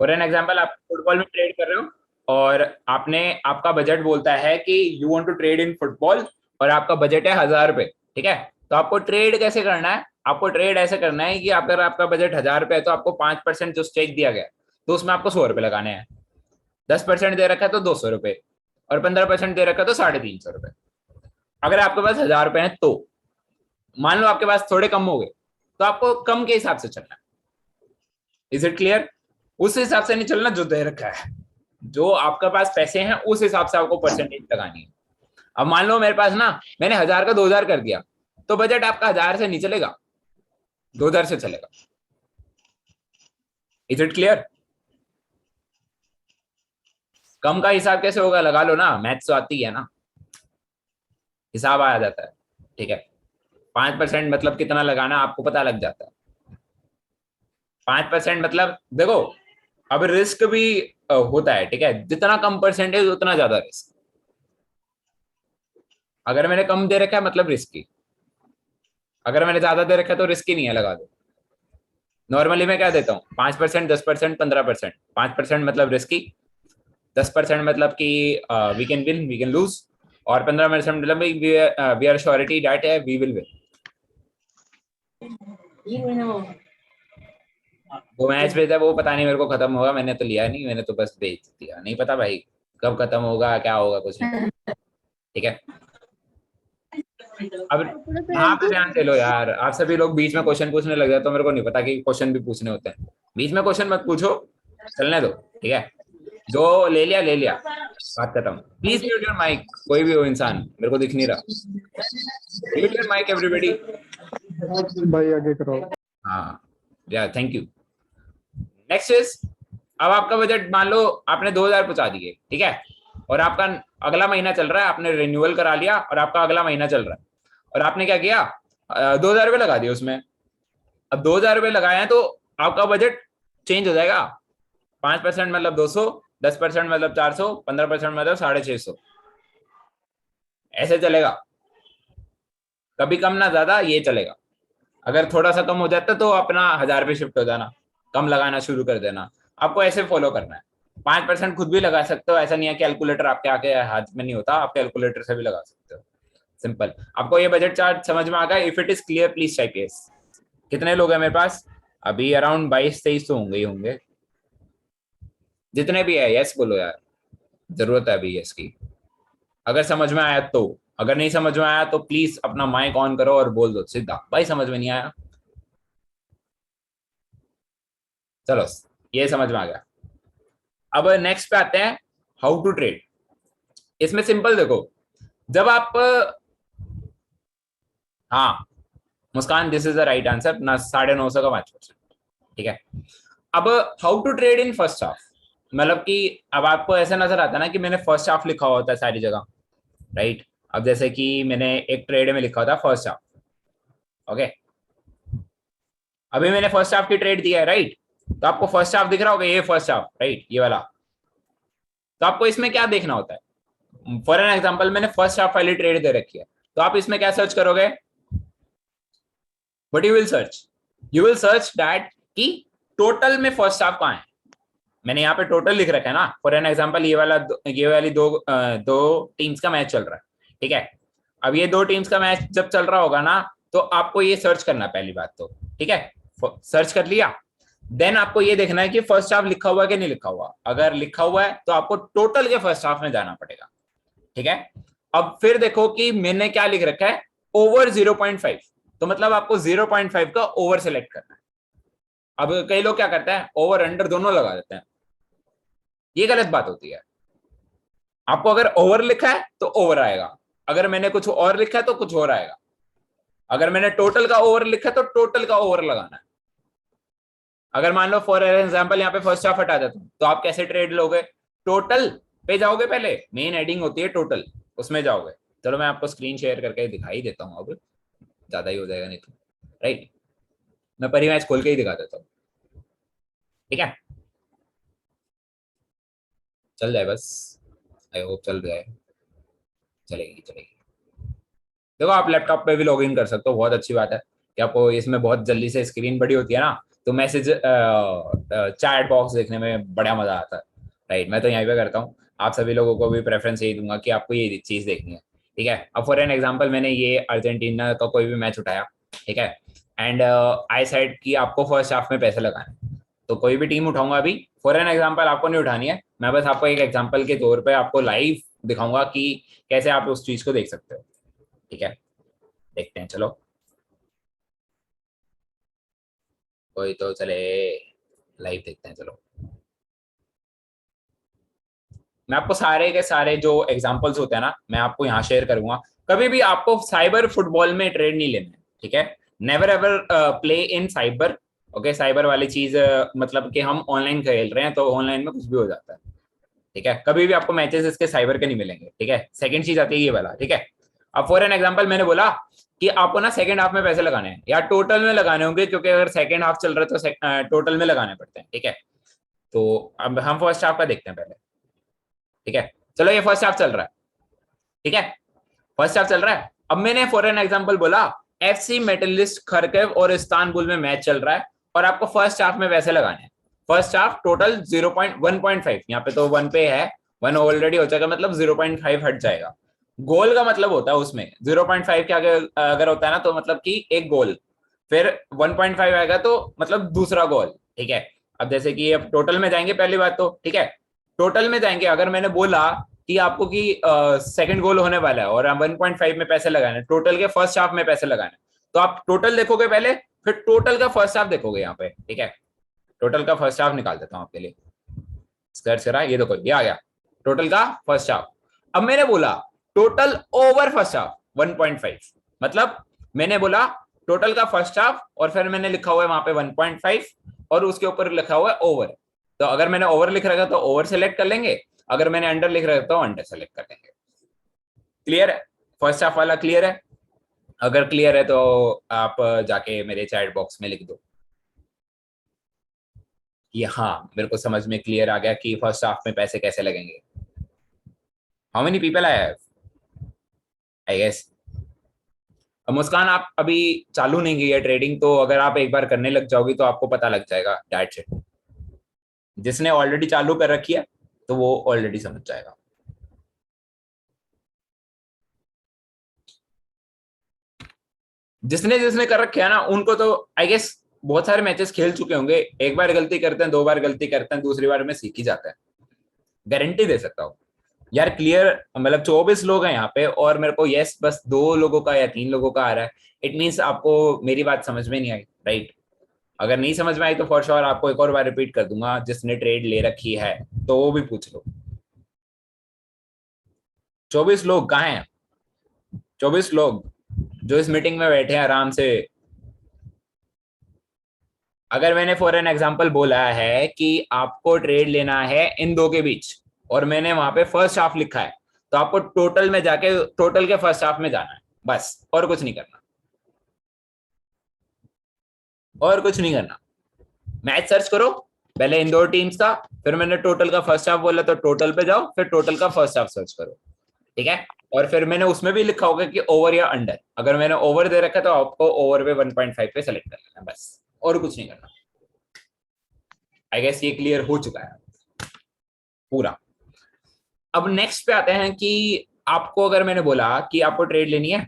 For an example आप football में trade कर रहे हो और आपने आपका बजट बोलता है कि you want to trade in football और आपका बजट है 1,000 रुपए, ठीक है। तो आपको ट्रेड कैसे करना है? आपको ट्रेड ऐसे करना है कि अगर आपका बजट 1,000 रुपए है तो आपको 5% जो स्टेक दिया गया तो उसमें आपको 100 रुपए लगाने हैं। 10% दे रखा है तो 200 रुपए, और 15% दे रखा है तो 350 रुपए। अगर आपके पास 1,000 रुपए है तो मान लो आपके पास थोड़े कम हो गए तो आपको कम के हिसाब से चलना है। Is it clear? उस हिसाब से नहीं चलना जो दे रखा है। जो आपके पास पैसे हैं उस हिसाब से आपको परसेंटेज लगानी है। अब मान लो मेरे पास ना, मैंने 1,000 का 2,000 कर दिया, तो बजट आपका 1,000 से नहीं चलेगा, 2,000 से चलेगा। Is it clear? कम का हिसाब कैसे होगा? लगा लो ना, मैथ्स तो आती है ना, हिसाब आ जाता है। ठीक है, 5% मतलब कितना लगाना आपको पता लग जाता है। 5% मतलब देखो, अब रिस्क भी होता है, ठीक है। जितना कम परसेंटेज उतना ज्यादा रिस्क। अगर मैंने कम दे रखा है मतलब रिस्की, अगर मैंने ज्यादा दे रखा है तो रिस्की नहीं है, लगा दो। नॉर्मली मैं क्या देता हूँ? 5%, 10%, 15%। 5% मतलब रिस्की, 10% मतलब कि we can win, we can lose, और 15% मतलब वी आर श्योरिटी दैट है वी विल विन। वो मैच पे था, वो पता नहीं मेरे को खत्म होगा, मैंने तो लिया नहीं, मैंने तो बस बेच दिया। नहीं पता भाई कब खत्म होगा, क्या होगा, कुछ नहीं पता। ठीक है, अब यहाँ पे ध्यान दे लो यार। आप सभी लोग बीच में क्वेश्चन पूछने लग जाते हो, मेरे को नहीं पता कि क्वेश्चन भी पूछने होते हैं। बीच में क्वेश्चन मत पूछो, चलने दो, ठीक है। जो ले लिया ले लिया, बात खत्म। प्लीज म्यूट योर माइक, कोई भी हो इंसान, मेरे को दिख नहीं रहा। Mute your mic everybody. भाई आगे करो। हाँ, या थैंक यू। नेक्स्ट इज, अब आपका बजट मान लो आपने 2,000 पहुंचा दिए, ठीक है। और आपका अगला महीना चल रहा है, आपने रिन्यूअल करा लिया और आपका अगला महीना चल रहा है, और आपने क्या किया? 2,000 रुपये लगा दिए उसमें। अब 2,000 रुपये लगाए हैं तो आपका बजट चेंज हो जाएगा। 5% मतलब 200, 10% मतलब 400, 15% मतलब 650। ऐसे चलेगा, कभी कम ना ज्यादा, ये चलेगा। अगर थोड़ा सा कम हो जाता तो अपना 1,000 पे शिफ्ट हो जाना, कम लगाना शुरू कर देना। आपको ऐसे फॉलो करना है। 5% खुद भी लगा सकते हो, ऐसा नहीं है कैलकुलेटर आपके आके हाथ में नहीं होता, आप कैलकुलेटर से भी लगा सकते हो। सिंपल। आपको ये बजट चार्ट समझ में आ गया? If it is clear please type yes. कितने लोग हैं मेरे पास? अभी अराउंड 22-23 तो होंगे ही होंगे। जितने भी है यस बोलो यार, जरूरत है अभी यस की। अगर समझ में आया तो, अगर नहीं समझ में आया तो प्लीज अपना माइक ऑन करो और बोल दो सीधा, भाई समझ में नहीं आया। चलो, ये समझ में आ गया। अब नेक्स्ट पे आते हैं, हाउ टू ट्रेड। इसमें सिंपल देखो, जब आप, हाँ Muskaan, this is the right answer ना, 950 का 5%। ठीक है। अब how to trade in first half, मतलब कि अब आपको ऐसा नजर आता है ना कि मैंने फर्स्ट हाफ लिखा होता है सारी जगह, राइट। अब जैसे कि मैंने एक ट्रेड में लिखा होता फर्स्ट हाफ, ओके। अभी मैंने फर्स्ट हाफ की ट्रेड दिया है, राइट। तो आपको फर्स्ट हाफ दिख रहा होगा, ये फर्स्ट हाफ, राइट, ये वाला। तो आपको इसमें क्या देखना होता है? फॉर एन एग्जाम्पल मैंने फर्स्ट हाफ वाली ट्रेड दे रखी है, तो आप इसमें क्या सर्च करोगे? What you will search? You will search that कि टोटल में फर्स्ट हाफ कहाँ है। मैंने यहाँ पे टोटल लिख रखा है ना। फॉर एन एग्जाम्पल ये वाली दो टीम्स का मैच चल रहा है, ठीक है। अब ये दो टीम्स का मैच जब चल रहा होगा ना, तो आपको ये सर्च करना पहली बात तो, ठीक है। सर्च कर लिया, देन आपको ये देखना है कि फर्स्ट हाफ लिखा हुआ है कि नहीं लिखा हुआ। अगर लिखा हुआ है तो आपको टोटल के फर्स्ट हाफ में जाना पड़ेगा, ठीक है। अब फिर देखो कि मैंने क्या लिख रखा है, ओवर 0.5। तो मतलब आपको 0.5 का ओवर सेलेक्ट करना है। अब कई लोग क्या करते हैं, ओवर अंडर दोनों लगा देते हैं, ये गलत बात होती है। आपको अगर ओवर लिखा है तो ओवर आएगा, अगर मैंने कुछ और लिखा है तो कुछ और आएगा। अगर मैंने टोटल का ओवर लिखा है तो टोटल का ओवर लगाना है। अगर मान लो फॉर एग्जाम्पल यहाँ पे फर्स्ट हाफ हटा देता हूं, तो आप कैसे ट्रेड लोगे? टोटल पे जाओगे, पहले मेन हेडिंग होती है टोटल, उसमें जाओगे। चलो मैं आपको स्क्रीन शेयर करके दिखाई देता हूँ, अब ज्यादा ही हो जाएगा नहीं तो, राइट। मैं परी मैच खोल के ही दिखा देता हूँ, ठीक है। चल जाए बस, आई होप चल जाए, चलेगी चलेगी। देखो आप लैपटॉप पे भी लॉग इन कर सकते हो, बहुत अच्छी बात है कि आपको इसमें बहुत जल्दी से स्क्रीन बड़ी होती है ना, तो मैसेज चैट बॉक्स देखने में बड़ा मजा आता है, राइट। मैं तो यहीं पे करता हूँ, आप सभी लोगों को भी प्रेफरेंस यही दूंगा कि आपको ये चीज देखनी है, ठीक है। अब फॉर एन एग्जांपल मैंने ये अर्जेंटीना का कोई भी मैच उठाया, ठीक है, एंड आई सेड कि आपको फर्स्ट हाफ में पैसे लगाने हैं। तो कोई भी टीम उठाऊंगा अभी, फॉर एन एग्जांपल आपको नहीं उठानी है, मैं बस आपको एक एग्जांपल के तौर पे आपको लाइव दिखाऊंगा कि कैसे आप उस चीज को देख सकते हो, ठीक है। देखते हैं, चलो कोई तो चले, लाइव देखते हैं, चलो। मैं आपको सारे के सारे जो एग्जांपल्स होते हैं ना, मैं आपको यहाँ शेयर करूंगा। कभी भी आपको साइबर फुटबॉल में ट्रेड नहीं लेना है, ठीक है। Never ever play in cyber. Okay, cyber वाली चीज मतलब कि हम ऑनलाइन खेल रहे हैं तो ऑनलाइन में कुछ भी हो जाता है, ठीक है। कभी भी आपको मैचेस इसके साइबर के नहीं मिलेंगे, ठीक है। सेकंड चीज आती है ये वाला, ठीक है। अब फॉर एन एग्जांपल मैंने बोला कि आपको ना सेकंड हाफ में पैसे लगाने हैं या टोटल में लगाने होंगे, क्योंकि अगर सेकंड हाफ चल रहा है तो टोटल में लगाने पड़ते हैं, ठीक है। तो अब हम फर्स्ट हाफ का देखते हैं पहले, ठीक है। चलो ये फर्स्ट हाफ चल रहा है, ठीक है। फर्स्ट हाफ चल रहा है। अब मैंने फॉर एन एग्जांपल बोला एफसी मेटलिस्ट खरकेव और इस्तानबुल में मैच चल रहा है और आपको फर्स्ट हाफ में पैसे लगाने हैं। फर्स्ट हाफ टोटल 0.1.5, यहाँ पे तो 1 पे है, 1 ऑलरेडी हो जाएगा, मतलब 0.5 हट जाएगा। गोल का मतलब होता है उसमें 0.5 के आगे अगर होता है ना तो मतलब कि एक गोल, फिर 1.5 आएगा तो मतलब दूसरा गोल, ठीक है। अब जैसे कि अब टोटल में जाएंगे, पहली बात तो ठीक है, टोटल में जाएंगे। अगर मैंने बोला कि आपको कि सेकंड गोल होने वाला है और 1.5 में पैसे लगाने, टोटल के फर्स्ट हाफ में पैसे लगाने, तो आप टोटल देखोगे पहले, फिर टोटल का फर्स्ट हाफ देखोगे यहाँ पे, ठीक है। टोटल का फर्स्ट हाफ निकाल देता हूँ आपके लिए, सर्च करा, ये देखो ये आ गया टोटल का फर्स्ट हाफ। अब मैंने बोला टोटल ओवर फर्स्ट हाफ 1.5, मतलब मैंने बोला टोटल का फर्स्ट हाफ और फिर मैंने लिखा हुआ है वहां पे 1.5 और उसके ऊपर लिखा हुआ है ओवर। तो अगर मैंने ओवर लिख रखा तो ओवर सेलेक्ट कर लेंगे, अगर मैंने अंडर लिख रखा तो अंडर सेलेक्ट कर लेंगे। क्लियर है? फर्स्ट हाफ वाला क्लियर है? अगर क्लियर है तो आप जाके मेरे चैट बॉक्स में लिख दो कि हाँ मेरे को समझ में क्लियर आ गया कि फर्स्ट हाफ में पैसे कैसे लगेंगे। How many people I have, I guess. Muskaan आप अभी चालू नहीं की है ट्रेडिंग, तो अगर आप एक बार करने लग जाओगी तो आपको पता लग जाएगा डैट शिट। जिसने ऑलरेडी चालू कर रखी है तो वो ऑलरेडी समझ जाएगा। जिसने जिसने कर रखे है ना उनको तो आई गेस बहुत सारे मैचेस खेल चुके होंगे। एक बार गलती करते हैं, दो बार गलती करते हैं, दूसरी बार में सीख ही जाता है, गारंटी दे सकता हूँ यार। क्लियर, मतलब 24 लोग हैं यहाँ पे और मेरे को यस बस 2 लोगों का या 3 लोगों का आ रहा है। इट मीन्स आपको मेरी बात समझ में नहीं आई, राइट। अगर नहीं समझ में आई तो फॉर श्योर आपको एक और बार रिपीट कर दूंगा, जिसने ट्रेड ले रखी है तो वो भी पूछ लो। 24 लोग कहाँ हैं? 24 लोग जो इस मीटिंग में बैठे हैं आराम से। अगर मैंने फॉर एन एग्जांपल बोला है कि आपको ट्रेड लेना है इन दो के बीच और मैंने वहां पे फर्स्ट हाफ लिखा है, तो आपको टोटल में जाके टोटल के फर्स्ट हाफ में जाना है बस, और कुछ नहीं करना, और कुछ नहीं करना। मैच सर्च करो पहले इन दो टीम्स का, फिर मैंने टोटल का फर्स्ट हाफ बोला तो टोटल पे जाओ, फिर टोटल का फर्स्ट हाफ सर्च करो, ठीक है। और फिर मैंने उसमें भी लिखा होगा कि ओवर या अंडर, अगर मैंने ओवर दे रखा है तो आपको ओवर पे 1.5 पे सेलेक्ट कर लेना बस, और कुछ नहीं करना। आई गेस ये क्लियर हो चुका है पूरा। अब नेक्स्ट पे आते हैं कि आपको अगर मैंने बोला कि आपको ट्रेड लेनी है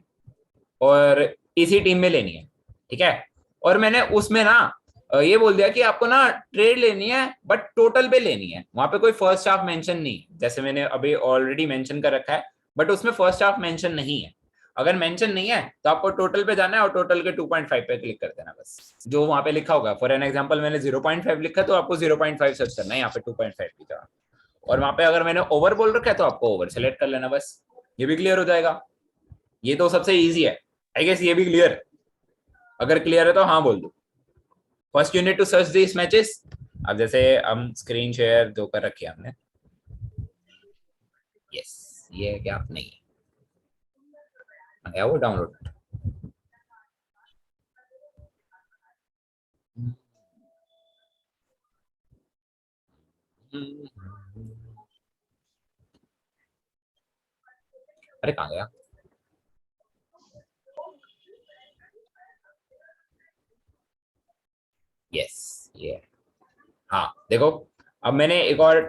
और इसी टीम में लेनी है, ठीक है, और मैंने उसमें ना ये बोल दिया कि आपको ना ट्रेड लेनी है बट टोटल पे लेनी है, वहां पे कोई फर्स्ट हाफ मेंशन नहीं, जैसे मैंने अभी ऑलरेडी मेंशन कर रखा है, बट उसमें फर्स्ट हाफ मेंशन नहीं है। अगर मेंशन नहीं है तो आपको टोटल पे जाना है और टोटल के 2.5 पे क्लिक कर देना बस, जो वहां पे लिखा होगा। फॉर एन एग्जांपल मैंने 0.5 लिखा तो आपको 0.5 सर्च करना है, यहाँ पे 2.5 की जगह। और वहां पे अगर मैंने ओवर बोल रखा है तो आपको ओवर सेलेक्ट कर लेना बस, ये भी क्लियर हो जाएगा। ये तो सबसे इजी है, आई गेस ये भी क्लियर। अगर क्लियर है तो हाँ बोल दो। First unit to search this matches. अब जैसे हम स्क्रीन शेयर जो कर रखी है हमने, यस, ये है क्या नहीं है वो डाउनलोड। अरे कहाँ गया? यस ये, हाँ देखो अब मैंने एक और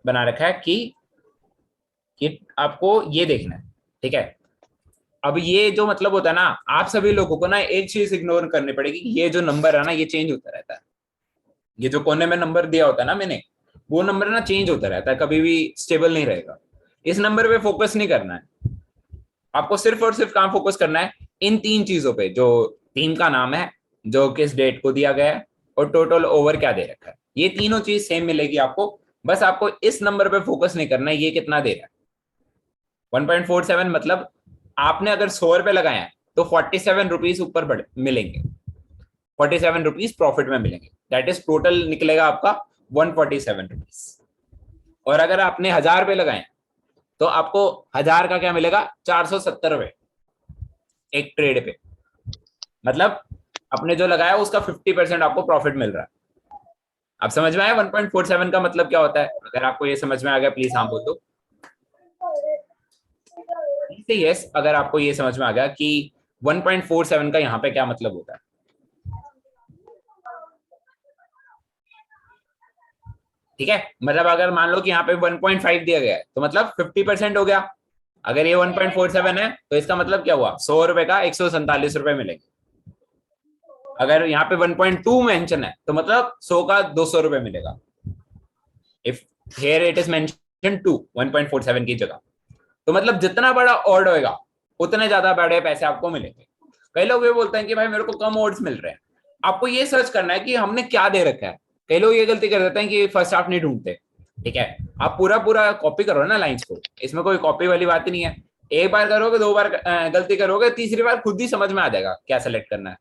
बना रखा है कि आपको ये देखना है, ठीक है। अब ये जो मतलब होता है ना, आप सभी लोगों को ना एक चीज इग्नोर करनी पड़ेगी कि ये जो नंबर है ना ये चेंज होता रहता है। ये जो कोने में नंबर दिया होता है ना मैंने, वो नंबर ना चेंज होता रहता है, कभी भी स्टेबल नहीं रहेगा। इस नंबर पे फोकस नहीं करना है आपको, सिर्फ और सिर्फ कहाँ फोकस करना है, इन तीन चीजों पे, जो टीम का नाम है, जो किस डेट को दिया गया है, और टोटल ओवर क्या दे रखा है। ये तीनों चीज सेम मिलेगी आपको, बस आपको इस नंबर पे फोकस नहीं करना है ये कितना दे रहा है। 1.47 मतलब आपने अगर 100 रुपए लगाए हैं तो 47 रुपीज ऊपर बढ़ मिलेंगे, 47 रुपीज प्रॉफिट में मिलेंगे, दैट इज टोटल निकलेगा आपका 147 रुपीज। और अगर आपने 1000 रुपए लगाए तो आपको 1000 का क्या मिलेगा, 470 रुपए एक ट्रेड पे। मतलब आपने जो लगाया उसका 50% आपको प्रॉफिट मिल रहा है। आप समझ में आया 1.47 का मतलब क्या होता है? अगर आपको ये समझ में आ गया प्लीज हाँ बोल दो। यस, अगर आपको ये समझ में आ गया कि 1.47 का यहाँ पे क्या मतलब होता है। ठीक है, मतलब अगर मान लो कि यहाँ पे 1.5 दिया गया है तो मतलब 50% हो गया। अगर ये 1.47 है तो इसका मतलब क्या हुआ, 100 रुपए का 147 रुपए मिलेंगे। अगर यहाँ पे 1.2 मेंशन है तो मतलब 100 का 200 रुपए मिलेगा। If here it is mention 2 1.47 की जगह, तो मतलब जितना बड़ा ऑर्ड होगा उतने ज्यादा बड़े पैसे आपको मिलेंगे। कई लोग ये बोलते हैं कि भाई मेरे को कम ऑर्ड्स मिल रहे हैं। आपको ये सर्च करना है कि हमने क्या दे रखा है। कई लोग ये गलती कर देते हैं कि फर्स्ट हाफ नहीं ढूंढते। ठीक है, आप पूरा पूरा कॉपी करो ना लाइंस को, इसमें कोई कॉपी वाली बात नहीं है। एक बार करोगे, दो बार गलती करोगे, तीसरी बार खुद ही समझ में आ जाएगा क्या सेलेक्ट करना है।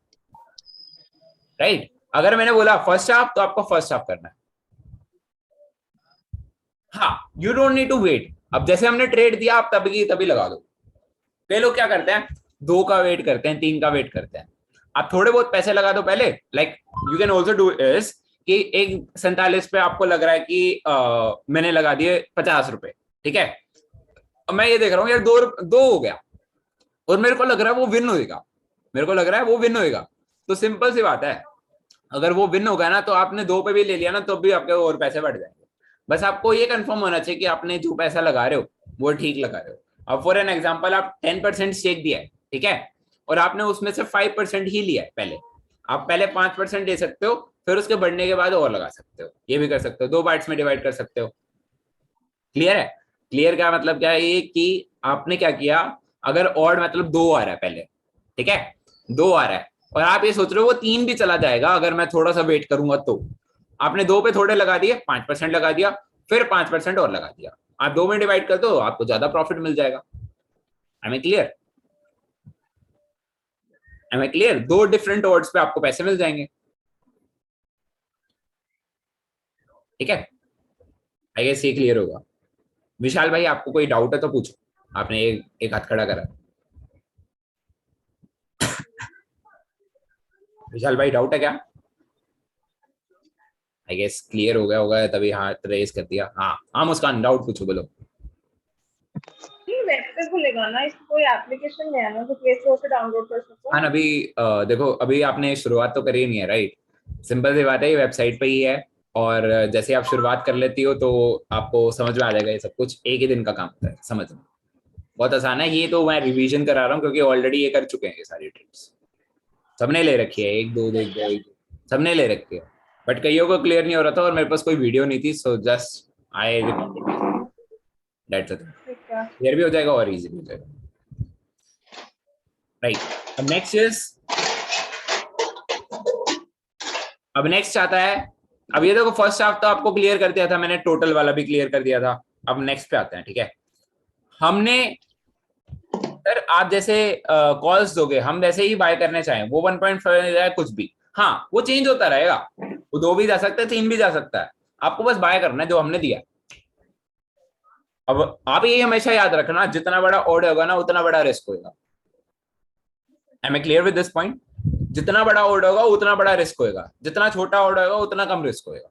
राइट, अगर मैंने बोला फर्स्ट हाफ तो आपको फर्स्ट हाफ करना है। हाँ, you don't need to wait. अब जैसे हमने ट्रेड दिया आप तभी की तभी लगा दो। कई लोग क्या करते हैं, 2 का वेट करते हैं, 3 का वेट करते हैं। आप थोड़े बहुत पैसे लगा दो पहले, like you can also do is कि एक 47 पे आपको लग रहा है कि मैंने लगा दिए 50 रुपए। ठीक है, अब मैं ये देख रहा हूँ यार दो दो हो गया, और मेरे को लग रहा है वो विन होएगा, मेरे को लग रहा है वो विन होएगा। तो सिंपल सी बात है, अगर वो विन होगा ना तो आपने 2 पे भी ले लिया ना तो भी आपके और पैसे बढ़ जाएंगे। बस आपको ये कंफर्म होना चाहिए कि आपने जो पैसा लगा रहे हो वो ठीक लगा रहे हो। अब फॉर एन एग्जांपल आप 10% स्टेक दिया है, ठीक है, और आपने उसमें से 5% ही लिया है पहले। आप पहले 5% दे सकते हो, फिर उसके बढ़ने के बाद और लगा सकते हो, ये भी कर सकते हो, 2 पार्ट्स में डिवाइड कर सकते हो। क्लियर है? क्लियर का मतलब क्या है, ये कि आपने क्या किया, अगर ऑड मतलब 2 आ रहा है पहले, ठीक है, 2 आ रहा है, और आप ये सोच रहे हो वो 3 भी चला जाएगा अगर मैं थोड़ा सा वेट करूंगा, तो आपने 2 पे थोड़े लगा दिए, 5% लगा दिया, फिर 5% और लगा दिया। आप 2 में डिवाइड कर दो, आपको ज्यादा प्रॉफिट मिल जाएगा। I am clear? I am clear? 2 different odds पे आपको पैसे मिल जाएंगे। ठीक है, आई गेस ये क्लियर होगा। विशाल भाई आपको कोई डाउट है तो पूछो, आपने एक हाथ खड़ा करा। विशाल भाई डाउट है क्या? आई गेस क्लियर हो गया होगा तभी हाथ रेज कर दिया। हाँ हाँ मुस्कान, डाउट पूछो, बोलो। वेब पे खुलेगा ना, इसको कोई एप्लीकेशन नहीं है ना तो प्ले स्टोर से डाउनलोड कर सकते हाँ हो? अभी देखो अभी आपने शुरुआत तो करी नहीं है, राइट? सिंपल सी बात है, ये वेबसाइट पे ही है, और जैसे आप शुरुआत कर लेती हो तो आपको समझ में आ जाएगा। ये सब कुछ एक ही दिन का काम होता है समझना, बहुत आसान है। ये तो मैं रिवीजन करा रहा हूँ क्योंकि ऑलरेडी ये कर चुके हैं ये सारी ट्रिक्स, सबने ले रखी है, एक दो एक दो एक दो सबने ले रखी है। बट कईयों को क्लियर नहीं हो रहा था और मेरे पास कोई वीडियो नहीं थी, so just I repeated, that's it. ठीक है। क्लियर भी हो जाएगा और इजी भी हो जाएगा। राइट, अब नेक्स्ट इज, अब नेक्स्ट आता है, अब ये देखो फर्स्ट हाफ तो आपको क्लियर कर दिया था मैंने, टोटल वाला भी क्लियर कर दिया था। अब नेक्स्ट पे आते हैं, ठीक है। हमने, सर आप जैसे कॉल्स दोगे, हम वैसे ही बाय करने चाहें, वो 1.5 है कुछ भी, हाँ वो चेंज होता रहेगा, वो 2 भी जा सकता है, 3 भी जा सकता है, आपको बस बाय करना है जो हमने दिया। अब आप ये हमेशा याद रखना, जितना बड़ा ऑर्डर होगा ना उतना बड़ा रिस्क होगा। Am I clear with this point? जितना बड़ा ऑर्डर होगा उतना बड़ा रिस्क होगा, जितना छोटा ऑर्डर होगा उतना कम रिस्क होगा।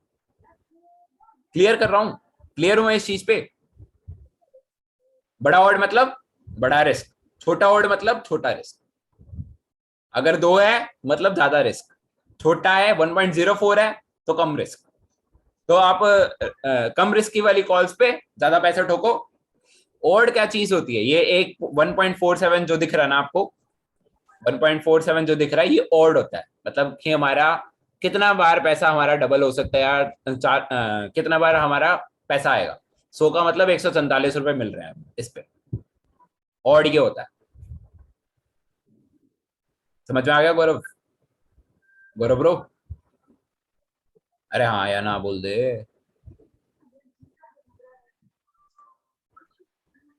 क्लियर कर रहा हूं? क्लियर हूं मैं इस चीज पे? बड़ा ऑर्डर मतलब बड़ा रिस्क, छोटा ऑर्डर मतलब छोटा रिस्क। अगर 2 है मतलब ज्यादा रिस्क, छोटा है 1.04 है तो कम रिस्क। तो आप कम रिस्क वाली कॉल्स पे ज्यादा पैसा ठोको। ऑड क्या चीज होती है? ये एक 1.47 जो दिख रहा है ना आपको, 1.47 जो दिख रहा है ये ऑड होता है, मतलब कि हमारा कितना बार पैसा हमारा डबल हो सकता है यार, कितना बार हमारा पैसा आएगा। 100 का मतलब 147 रुपए मिल रहे हैं इस पे। ऑड ये होता है। समझ में आ गया गौरव? गौरव ब्रो, अरे हाँ या ना बोल दे।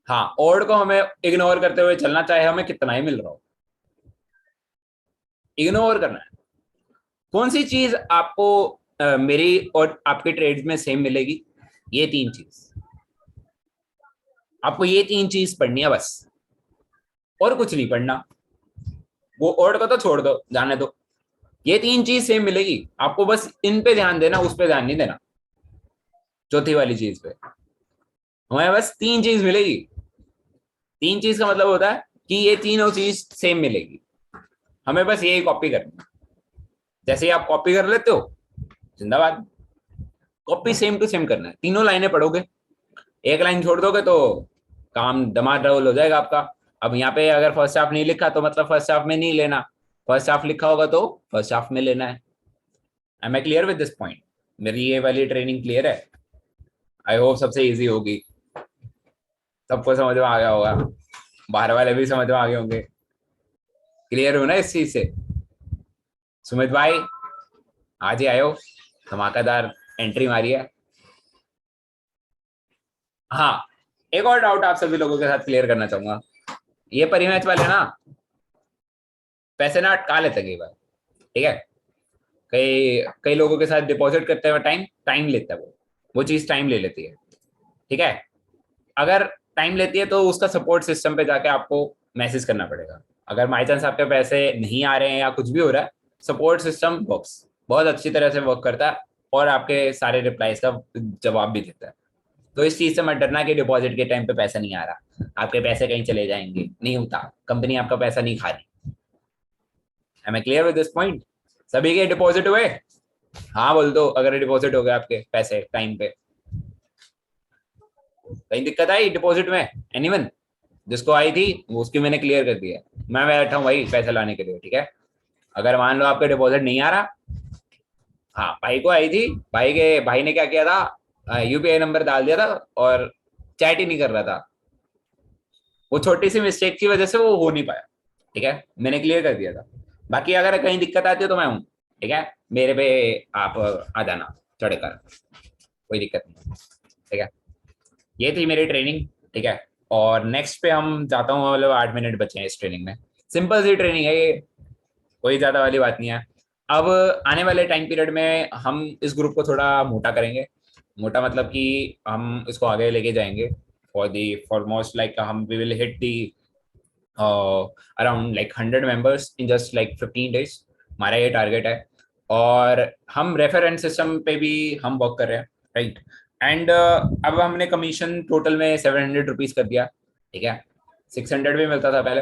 हाँ, ऑड को हमें इग्नोर करते हुए चलना, चाहे हमें कितना ही मिल रहा हो, इग्नोर करना है। कौन सी चीज आपको मेरी और आपके ट्रेड्स में सेम मिलेगी? ये तीन चीज, आपको ये तीन चीज पढ़नी है बस, और कुछ नहीं पढ़ना। वो ऑड को तो छोड़ दो, जाने दो। ये तीन चीज सेम मिलेगी आपको, बस इन पे ध्यान देना, उस पे ध्यान नहीं देना, चौथी वाली चीज पे। हमें बस तीन चीज मिलेगी। तीन चीज का मतलब होता है कि ये तीनों चीज सेम मिलेगी, हमें बस यही कॉपी करनी है। जैसे ही आप कॉपी कर लेते हो, जिंदाबाद, कॉपी सेम टू सेम करना है। तीनों लाइनें पढ़ोगे, एक लाइन छोड़ दोगे तो काम डमाडोल हो जाएगा आपका। अब यहाँ पे अगर फर्स्ट हाफ नहीं लिखा तो मतलब फर्स्ट हाफ में नहीं लेना, फर्स्ट हाफ लिखा होगा तो फर्स्ट हाफ में लेना है। I am clear with this point? मेरी ये वाली ट्रेनिंग क्लियर है? आई होप सबसे इजी होगी, सबको समझ में आ गया होगा, बाहर वाले भी समझ में आ गए होंगे। क्लियर हो ना इस चीज से? सुमित भाई आज ही आयो, धमाकेदार एंट्री मारी है। हाँ, एक और डाउट आप सभी लोगों के साथ क्लियर करना चाहूंगा। ये परिमैच वाले ना पैसे ना अटका लेते हैं कई बार, ठीक है? कई कई लोगों के साथ डिपॉजिट करते हुए टाइम टाइम लेता है, वो चीज टाइम ले लेती है, ठीक है? अगर टाइम लेती है तो उसका सपोर्ट सिस्टम पे जाके आपको मैसेज करना पड़ेगा। अगर बाई चांस आपके पैसे नहीं आ रहे हैं या कुछ भी हो रहा है, सपोर्ट सिस्टम बॉक्स बहुत अच्छी तरह से वर्क करता है और आपके सारे रिप्लाईज का जवाब भी देता है। तो इस चीज से मत डरना कि डिपॉजिट के टाइम पे पैसा नहीं आ रहा, आपके पैसे कहीं चले जाएंगे, नहीं होता। कंपनी आपका पैसा नहीं खा रही। Am I clear with this point? सभी के डिपॉजिट हुए? हाँ बोल दो अगर डिपॉजिट हो गए आपके पैसे टाइम पे। कहीं दिक्कत आई डिपॉजिट में? एनीवन? जिसको आई थी वो उसकी मैंने क्लियर कर दिया। मैं बैठा हूँ भाई पैसे लाने के लिए, ठीक है? अगर मान लो आपका डिपॉजिट नहीं आ रहा, हाँ भाई को आई थी, भाई ने क्या किया था, यूपीआई नंबर डाल दिया था और चैट ही नहीं कर रहा था। वो छोटी सी मिस्टेक की वजह से वो हो नहीं पाया, ठीक है? मैंने क्लियर कर दिया था। बाकी अगर कहीं दिक्कत आती है तो मैं हूँ, ठीक है? मेरे पे आप आ जाना चढ़कर, कोई दिक्कत नहीं, ठीक है? ये थी मेरी ट्रेनिंग, ठीक है? और नेक्स्ट पे हम जाता हूँ, मतलब 8 मिनट बचे हैं इस ट्रेनिंग में। सिंपल सी ट्रेनिंग है ये, कोई ज्यादा वाली बात नहीं है। अब आने वाले टाइम पीरियड में हम इस ग्रुप को थोड़ा मोटा करेंगे। मोटा मतलब कि हम इसको आगे लेके जाएंगे फॉर मोस्ट लाइक हम we will hit the around like 100 members in just like 15 days। हमारा ये टारगेट है। और हम रेफरेंस सिस्टम पे भी हम वर्क कर रहे हैं, राइट? एंड अब हमने कमीशन टोटल में 700 रुपीज कर दिया, ठीक है? 600 भी मिलता था पहले,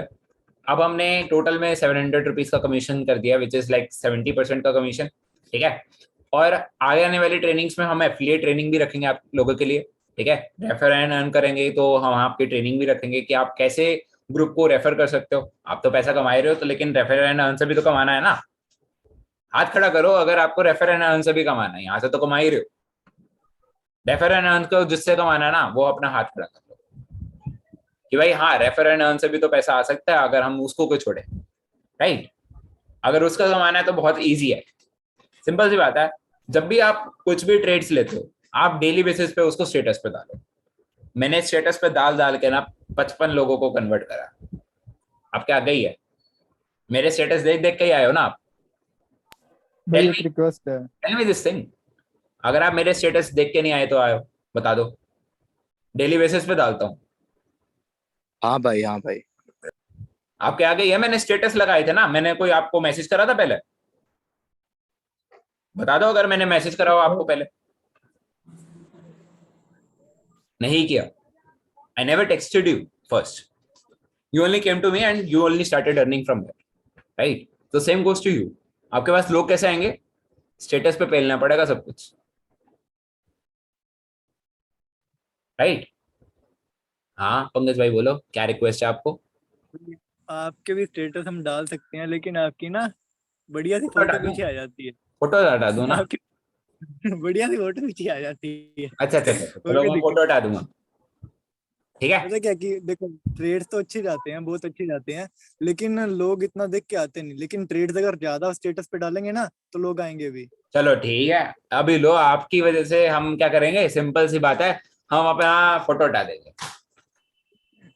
अब हमने टोटल में 700 रुपीज का कमीशन कर दिया, विच इज लाइक 70% का कमीशन, ठीक है? और आगे आने वाली ट्रेनिंग्स में हम एफिलिएट ट्रेनिंग भी रखेंगे आप लोगों के लिए, ठीक है? रेफर एंड अर्न करेंगे तो हम आपकी ट्रेनिंग भी रखेंगे कि आप कैसे ग्रुप को रेफर कर सकते हो। आप तो पैसा कमा रहे हो तो, लेकिन रेफर एंड अर्न से भी तो कमाना है ना। हाथ खड़ा करो अगर आपको रेफर एंड अर्न से भी कमाना है, यहाँ से तो कमा ही रहे हो। रेफर एंड अर्न को जिससे कमाना है ना, वो अपना हाथ खड़ा कर लो कि भाई हाँ, रेफर एंड अर्न से भी तो पैसा आ सकता है अगर हम उसको को छोड़े, राइट? अगर उसका कमाना है तो बहुत ईजी है, सिंपल सी बात है। जब भी आप कुछ भी ट्रेड्स लेते हो, आप डेली बेसिस पे उसको स्टेटस पे डालो। मैंने स्टेटस पे डाल डाल के ना 55 लोगों को कन्वर्ट करा। आपके आगे ही है, मेरे स्टेटस देख देख के ही आए हो ना आप। भाई एक रिक्वेस्ट है। टेल मी दिस थिंग, अगर आप मेरे स्टेटस देख के नहीं आए तो आए हो, बता दो। डेली बेसिस पे डालता हूँ। हाँ भाई, हाँ भाई। आपके आगे ही है, मैंने स्टेटस लगाए थे ना। मैंने कोई आपको मैसेज करा था पहले? बता दो अगर मैंने मैसेज करा हो आपको पहले। नहीं किया। I never texted you first, you only came to me and you only started earning from there, right? So same goes to you. आपके पास लोग कैसे आएंगे? स्टेटस पे पेलना पड़ेगा सब कुछ, राइट? हाँ पंकज भाई बोलो, क्या रिक्वेस्ट है आपको? आपके भी स्टेटस हम डाल सकते हैं, लेकिन आपकी ना बढ़िया सी फोटो फोटो डालूं? पीछे आ जाती है। फोटो हटा दूं ना? आपकी बढ़िया सी फोटो पीछे आ जाती है। अच्छा अच्छा अच्छा, और चलो कोई मैं दिक्कत, फोटो हटा दूंगा, ठीक है। पता क्या कि देखो, ट्रेड्स तो अच्छे जाते हैं, बहुत अच्छे जाते हैं, लेकिन लोग इतना देख के आते नहीं। लेकिन ट्रेड्स अगर ज्यादा स्टेटस पे डालेंगे ना तो लोग आएंगे भी। चलो ठीक है, अभी लो, आपकी वजह से हम क्या करेंगे, सिंपल सी बात है, हम अपना फोटो हटा देंगे,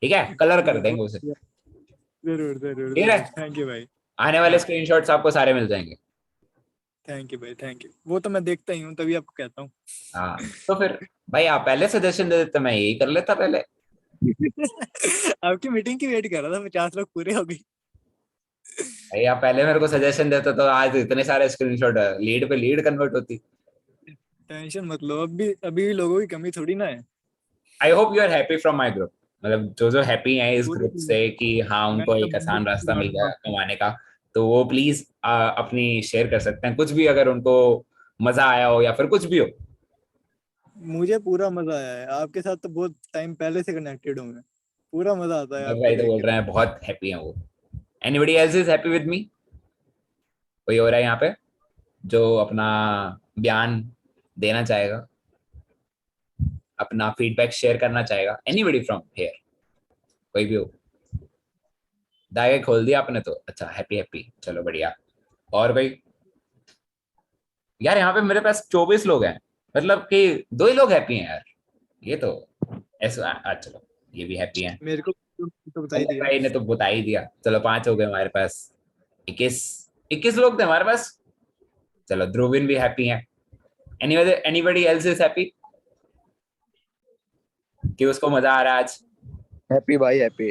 ठीक है, कलर कर देंगे उसे, जरूर जरूर ठीक है। जरूर, थैंक यू भाई। आने वाले हाँ, स्क्रीनशॉट्स आपको सारे मिल जाएंगे। थैंक यू भाई, थैंक यू। वो तो मैं देखता ही हूँ, तभी आपको कहता हूँ। हाँ तो फिर भाई आप पहले सजेशन दे देते, मैं यही कर लेता पहले। आपकी मीटिंग की वेट कर रहा था, 50 लोग पूरे हो गए। भाई आप पहले मेरे को सजेशन देते तो आज इतने सारे स्क्रीनशॉट लीड पे लीड कन्वर्ट होती। टेंशन मत लो, अभी भी लोगों की कमी थोड़ी ना है। I hope you are happy from my group, मतलब जो जो हैप्पी हैं इस पूरी ग्रुप टीम, से कि हाँ मैं उनको तो एक आसान रास्ता मिल गया बहुत, कमाने का, तो वो प्लीज अपनी शेयर कर सकते हैं कुछ भी, अगर उनको मजा आया हो या फिर कुछ भी हो। मुझे पूरा मजा आया है आपके साथ, तो बहुत टाइम पहले से कनेक्टेड हूँ मैं। पूरा मजा आता है बस आपको भाई तो देख बोल के। रहे हैं बहुत हैप्पी हैं वो। Anybody else is happy with me? कोई हो रहा है यहाँ पे जो अपना बयान देना चाहेगा, अपना फीडबैक शेयर करना चाहेगा? एनीबडी फ्रॉम हियर, कोई भी हो? दागे खोल दिया आपने तो, अच्छा हैप्पी हैप्पी, चलो बढ़िया। और कोई? यार यहाँ पे मेरे पास 24 लोग हैं, मतलब कि 2 ही लोग हैप्पी हैं यार, ये तो ऐसा चलो ये भी हैप्पी हैं। मेरे को तो बता ही पंकज दिया। भाई ने तो बता ही दिया, चलो 5 हो गए हमारे पास। 21, 21 लोग थे हमारे पास, चलो ध्रुविन भी हैप्पी है। एनीबडी एल्स इज हैप्पी कि उसको मजा आ रहा है आज? हैप्पी भाई happy.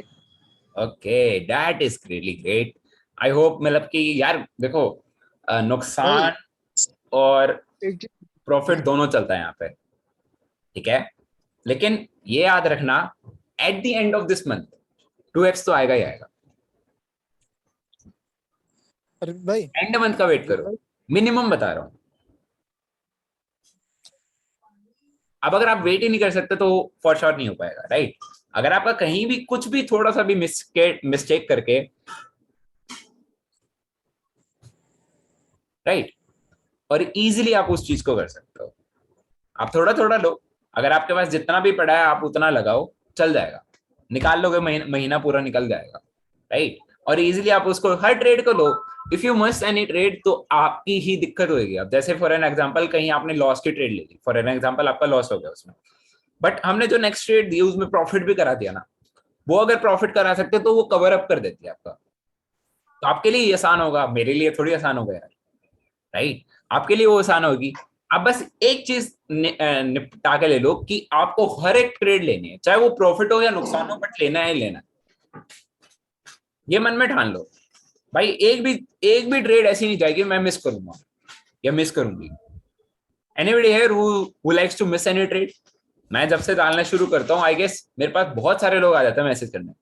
Okay, that is really great. I hope, मतलब कि यार देखो, भाई नुकसान और एक चीज, प्रॉफिट दोनों चलता है यहाँ पे, ठीक है, लेकिन ये याद रखना, at the end of this month 2x तो आएगा ही आएगा। अरे भाई, एंड मंथ का वेट करो, मिनिमम बता रहा हूँ। अब अगर आप वेट ही नहीं कर सकते तो फॉर श्योर नहीं हो पाएगा, राइट? अगर आपका कहीं भी कुछ भी थोड़ा सा भी मिस्टेक करके, राइट, और इजीली आप उस चीज को कर सकते हो। आप थोड़ा थोड़ा लो, अगर आपके पास जितना भी पड़ा है आप उतना लगाओ, चल जाएगा, निकाल लोगे, महीना पूरा निकल जाएगा, राइट? और इजीली आप उसको हर ट्रेड को लो। If you miss any trade तो आपकी ही दिक्कत होगी। अब जैसे फॉर एन एग्जांपल कहीं आपने लॉस की ट्रेड ले ली, फॉर एन एग्जांपल आपका लॉस हो गया उसमें, बट हमने जो नेक्स्ट ट्रेड दी उसमें प्रॉफिट भी करा दिया ना, वो अगर प्रॉफिट करा सकते तो वो कवर अप कर देती है आपका, तो आपके लिए आसान होगा, मेरे लिए थोड़ी आसान होगा यार, राइट? आपके लिए वो आसान होगी। आप बस एक चीज निपटा के ले लो कि आपको हर एक ट्रेड लेनी है, चाहे वो प्रॉफिट हो या नुकसान हो, बट लेना है ही लेना है। ये मन में ठान लो भाई, एक भी ट्रेड ऐसी नहीं जाएगी मैं मिस करूंगा या मिस करूंगी। Anybody here who likes to miss any trade? मैं जब से डालना शुरू करता हूँ, आई गेस मेरे पास बहुत सारे लोग आ जाते हैं मैसेज करने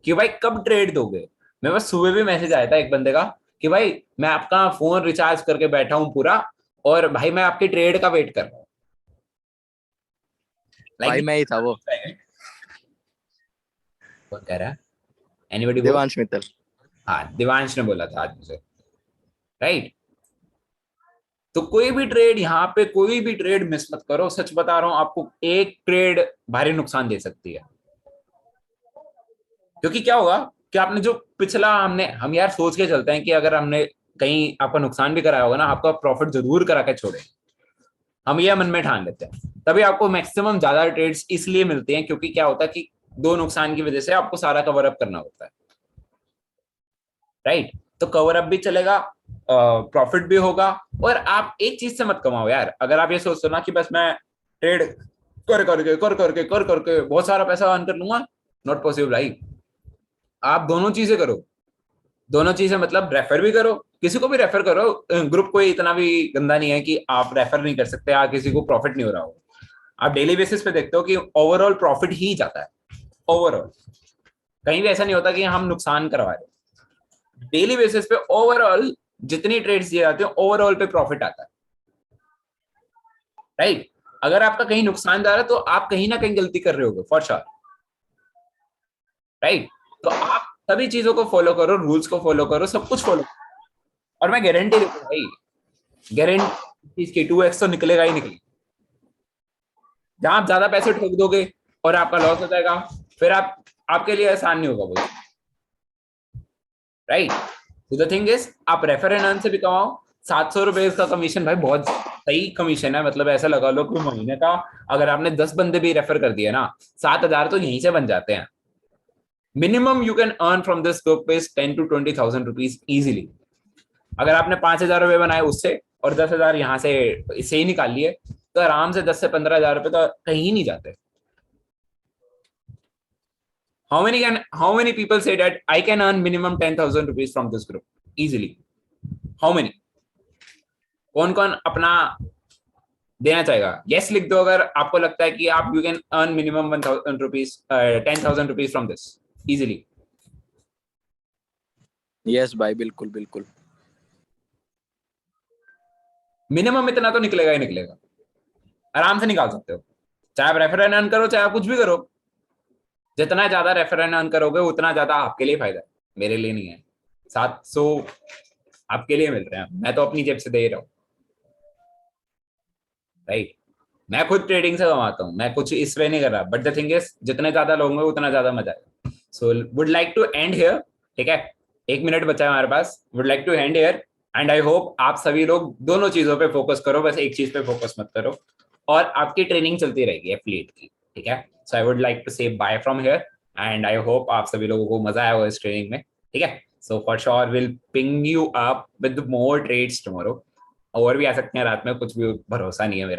कि भाई कब ट्रेड दोगे। मेरे पास सुबह भी मैसेज आया था एक बंदे का कि भाई मैं आपका फोन रिचार्ज करके बैठा हूं पूरा, और भाई मैं आपकी ट्रेड का वेट कर रहा हूँ। भाई मैं ही था वो, कौन कह रहा है? एनीबडी बोल। देवांश मित्तल। हाँ दिवांश ने बोला था आज मुझे, राइट? तो कोई भी ट्रेड यहाँ पे, कोई भी ट्रेड मिस मत करो, सच बता रहा हूँ आपको, एक ट्रेड भारी नुकसान दे सकती है। क्योंकि क्या होगा कि आपने जो पिछला, हम यार सोच के चलते हैं कि अगर हमने कहीं आपका नुकसान भी कराया होगा ना, आपका प्रॉफिट जरूर करा के छोड़े, हम ये मन में ठान लेते हैं। तभी आपको मैक्सिमम ज्यादा ट्रेड्स इसलिए मिलते हैं क्योंकि क्या होता है कि 2 नुकसान की वजह से आपको सारा कवर अप करना होता है, राइट? तो कवर अप भी चलेगा, प्रॉफिट भी होगा। और आप एक चीज से मत कमाओ यार, अगर आप ये सोचते हो ना कि बस मैं ट्रेड कर करके बहुत सारा पैसा अर्न कर लूंगा, नॉट पॉसिबल भाई। आप दोनों चीजें करो, दोनों चीजें मतलब रेफर भी करो, किसी को भी रेफर करो। ग्रुप कोई इतना भी गंदा नहीं है कि आप रेफर नहीं कर सकते या किसी को प्रॉफिट नहीं हो रहा हो। आप डेली बेसिस पे देखते हो कि ओवरऑल प्रॉफिट ही जाता है, ओवरऑल कहीं भी ऐसा नहीं होता कि हम नुकसान करवा रहे। डेली बेसिस पे ओवरऑल जितनी ट्रेड्स दिए जाते हैं ओवरऑल पे प्रॉफिट आता है, राइट? अगर आपका कहीं नुकसान जा रहा है तो आप कहीं ना कहीं गलती कर रहे होगे फॉर श्योर, राइट? तो आप सभी चीजों को फॉलो करो, रूल्स को फॉलो करो, सब कुछ फॉलो करो, और मैं गारंटी देता हूं भाई, गारंटी इसकी 2x तो निकलेगा ही निकलेगा। जहां आप ज्यादा पैसे ठोक दोगे और आपका लॉस हो जाएगा, फिर आपके लिए आसान नहीं होगा वो, राइट? तो द थिंग इज, आप रेफर एंड अर्न से भी कमाओ। 700 रुपए का कमीशन भाई बहुत सही कमीशन है, मतलब ऐसा लगा लो कि महीने का अगर आपने 10 बंदे भी रेफर कर दिए ना, 7,000 तो यहीं से बन जाते हैं। Minimum you can earn from this group is 10 to 20,000 rupees easily. अगर आपने 5,000 रुपए बनाए उससे और 10,000 यहाँ से इससे ही निकाल लिए, तो आराम से 10 से 15,000 रुपए तो कहीं नहीं जाते। How many people say that I can earn minimum 10,000 rupees from this group easily? How many? कौन कौन अपना देना चाहेगा? Yes लिख दो अगर आपको लगता है कि आप you can earn minimum 1,000 rupees 10,000 rupees from this easily. Yes भाई, बिल्कुल बिल्कुल। मिनिमम इतना तो निकलेगा ही निकलेगा, आराम से निकाल सकते हो, चाहे आप रेफर एंड अर्न करो चाहे आप कुछ भी करो। जितना ज्यादा रेफर एंड अर्न करोगे उतना ज्यादा आपके लिए फायदा है, मेरे लिए नहीं है। 700 आपके लिए मिल रहे हैं, मैं तो अपनी जेब से दे रहा हूँ, राइट? मैं खुद ट्रेडिंग से कमाता हूँ, मैं कुछ इस वे नहीं कर रहा, बट द थिंग इज जितने ज्यादा लोग होंगे उतना ज्यादा मजा आएगा। So would like to end here, ठीक है? 1 मिनट बचा है हमारे पास। Would like to end here and I hope आप सभी लोग दोनों चीजों पे फोकस करो, बस एक चीज पे फोकस मत करो, और आपकी ट्रेनिंग चलती रहेगी एफिलिएट की, ठीक है? So I would like to say bye from here and I hope आप सभी लोगों को मजा आया होगा इस ट्रेनिंग में, ठीक है? So for sure will ping you up with more trades tomorrow. और भी आ सकते हैं रात में, कुछ भी भरोसा नहीं है मेरा।